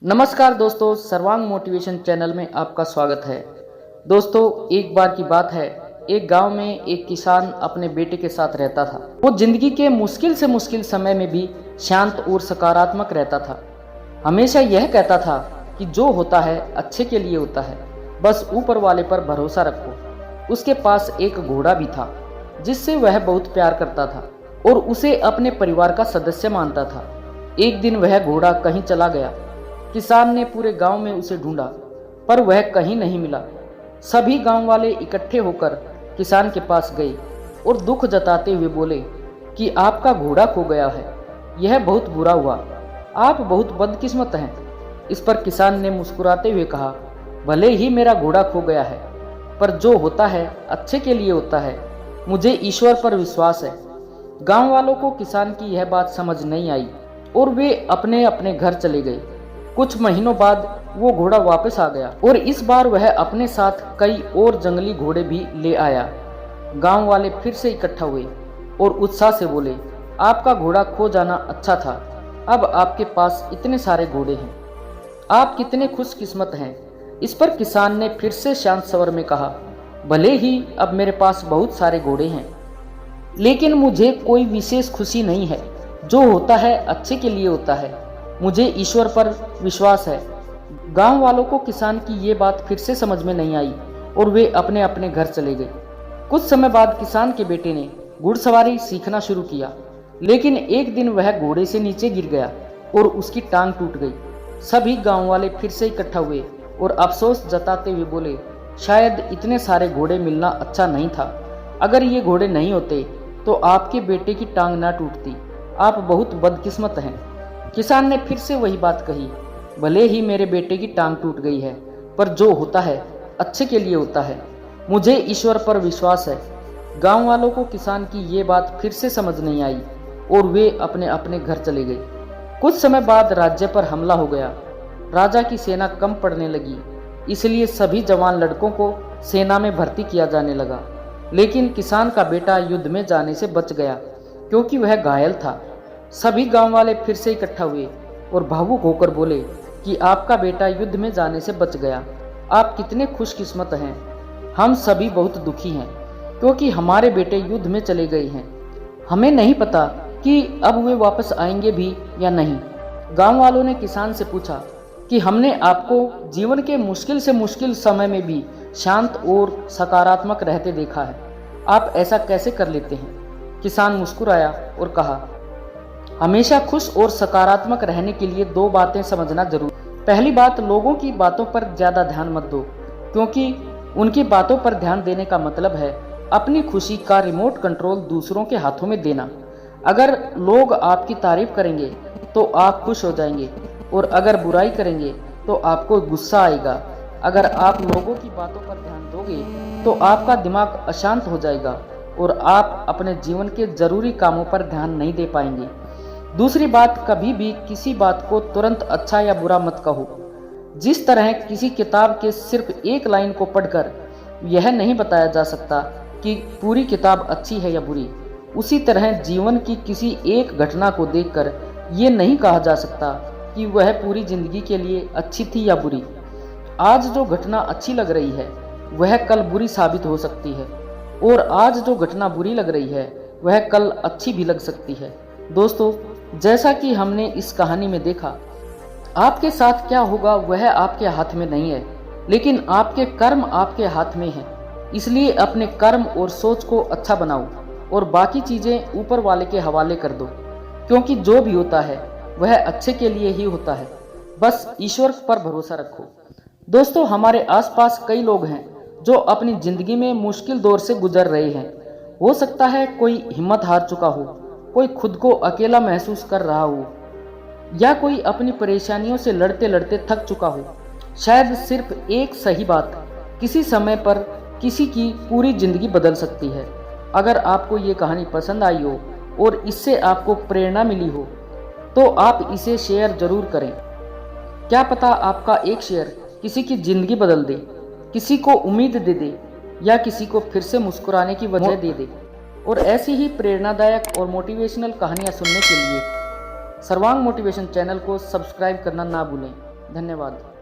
नमस्कार दोस्तों, सर्वांग मोटिवेशन चैनल में आपका स्वागत है। दोस्तों, एक बार की बात है, एक गांव में एक किसान अपने बेटे के साथ रहता था। वो जिंदगी के मुश्किल से मुश्किल समय में भी शांत और सकारात्मक रहता था। हमेशा यह कहता था कि जो होता है अच्छे के लिए होता है, बस ऊपर वाले पर भरोसा रखो। उसके पास एक घोड़ा भी था जिससे वह बहुत प्यार करता था और उसे अपने परिवार का सदस्य मानता था। एक दिन वह घोड़ा कहीं चला गया। किसान ने पूरे गांव में उसे ढूंढा, पर वह कहीं नहीं मिला। सभी गांव वाले इकट्ठे होकर किसान के पास गए और दुख जताते हुए बोले कि आपका घोड़ा खो गया है। यह बहुत बुरा हुआ, आप बहुत बदकिस्मत हैं। इस पर किसान ने मुस्कुराते हुए कहा, भले ही मेरा घोड़ा खो गया है, पर जो होता है अच्छे के लिए होता है। मुझे ईश्वर पर विश्वास है। गांव वालों को किसान की यह बात समझ नहीं आई और वे अपने अपने घर चले गए। कुछ महीनों बाद वो घोड़ा वापस आ गया और इस बार वह अपने साथ कई और जंगली घोड़े भी ले आया। गांव वाले फिर से इकट्ठा हुए और उत्साह से बोले, आपका घोड़ा खो जाना अच्छा था, अब आपके पास इतने सारे घोड़े हैं, आप कितने खुशकिस्मत हैं। इस पर किसान ने फिर से शांत स्वर में कहा, भले ही अब मेरे पास बहुत सारे घोड़े हैं, लेकिन मुझे कोई विशेष खुशी नहीं है। जो होता है अच्छे के लिए होता है। मुझे ईश्वर पर विश्वास है। गांव वालों को किसान की ये बात फिर से समझ में नहीं आई और वे अपने अपने घर चले गए। कुछ समय बाद किसान के बेटे ने घुड़सवारी सीखना शुरू किया, लेकिन एक दिन वह घोड़े से नीचे गिर गया और उसकी टांग टूट गई। सभी गांव वाले फिर से इकट्ठा हुए और अफसोस जताते हुए बोले, शायद इतने सारे घोड़े मिलना अच्छा नहीं था। अगर ये घोड़े नहीं होते तो आपके बेटे की टांग ना टूटती। आप बहुत बदकिस्मत हैं। किसान ने फिर से वही बात कही, भले ही मेरे बेटे की टांग टूट गई है, पर जो होता है अच्छे के लिए होता है। मुझे ईश्वर पर विश्वास है। गांव वालों को किसान की ये बात फिर से समझ नहीं आई और वे अपने अपने घर चले गए। कुछ समय बाद राज्य पर हमला हो गया। राजा की सेना कम पड़ने लगी, इसलिए सभी जवान लड़कों को सेना में भर्ती किया जाने लगा। लेकिन किसान का बेटा युद्ध में जाने से बच गया क्योंकि वह घायल था। सभी गांव वाले फिर से इकट्ठा हुए और भावुक होकर बोले कि आपका बेटा युद्ध में जाने से बच गया, आप कितने खुशकिस्मत हैं। हम सभी बहुत दुखी हैं क्योंकि हमारे बेटे युद्ध में चले गए हैं। हमें नहीं पता कि अब वे वापस आएंगे भी या नहीं। गांव वालों ने किसान से पूछा कि हमने आपको जीवन के मुश्किल से मुश्किल समय में भी शांत और सकारात्मक रहते देखा है, आप ऐसा कैसे कर लेते हैं। किसान मुस्कुराया और कहा, हमेशा खुश और सकारात्मक रहने के लिए दो बातें समझना जरूरी। पहली बात, लोगों की बातों पर ज्यादा ध्यान मत दो, क्योंकि उनकी बातों पर ध्यान देने का मतलब है अपनी खुशी का रिमोट कंट्रोल दूसरों के हाथों में देना। अगर लोग आपकी तारीफ करेंगे तो आप खुश हो जाएंगे और अगर बुराई करेंगे तो आपको गुस्सा आएगा। अगर आप लोगों की बातों पर ध्यान दोगे तो आपका दिमाग अशांत हो जाएगा और आप अपने जीवन के जरूरी कामों पर ध्यान नहीं दे पाएंगे। दूसरी बात, कभी भी किसी बात को तुरंत अच्छा या बुरा मत कहो। जिस तरह किसी किताब के सिर्फ एक लाइन को पढ़कर यह नहीं बताया जा सकता कि पूरी किताब अच्छी है या बुरी, उसी तरह जीवन की किसी एक घटना को देखकर ये नहीं कहा जा सकता कि वह पूरी जिंदगी के लिए अच्छी थी या बुरी। आज जो घटना अच्छी लग रही है वह कल बुरी साबित हो सकती है और आज जो घटना बुरी लग रही है वह कल अच्छी भी लग सकती है। दोस्तों, जैसा कि हमने इस कहानी में देखा, आपके साथ क्या होगा वह आपके हाथ में नहीं है, लेकिन आपके कर्म आपके हाथ में हैं। इसलिए अपने कर्म और सोच को अच्छा बनाओ और बाकी चीजें ऊपर वाले के हवाले कर दो, क्योंकि जो भी होता है वह अच्छे के लिए ही होता है। बस ईश्वर पर भरोसा रखो। दोस्तों, हमारे आसपास कई लोग हैं जो अपनी जिंदगी में मुश्किल दौर से गुजर रहे हैं। हो सकता है कोई हिम्मत हार चुका हो, कोई खुद को अकेला महसूस कर रहा हो, या कोई अपनी परेशानियों से लड़ते लड़ते थक चुका हो। शायद सिर्फ एक सही बात किसी समय पर किसी की पूरी जिंदगी बदल सकती है। अगर आपको ये कहानी पसंद आई हो और इससे आपको प्रेरणा मिली हो तो आप इसे शेयर जरूर करें। क्या पता आपका एक शेयर किसी की जिंदगी बदल दे, किसी को उम्मीद दे दे या किसी को फिर से मुस्कुराने की वजह दे दे। और ऐसी ही प्रेरणादायक और मोटिवेशनल कहानियाँ सुनने के लिए सर्वांग मोटिवेशन चैनल को सब्सक्राइब करना ना भूलें। धन्यवाद।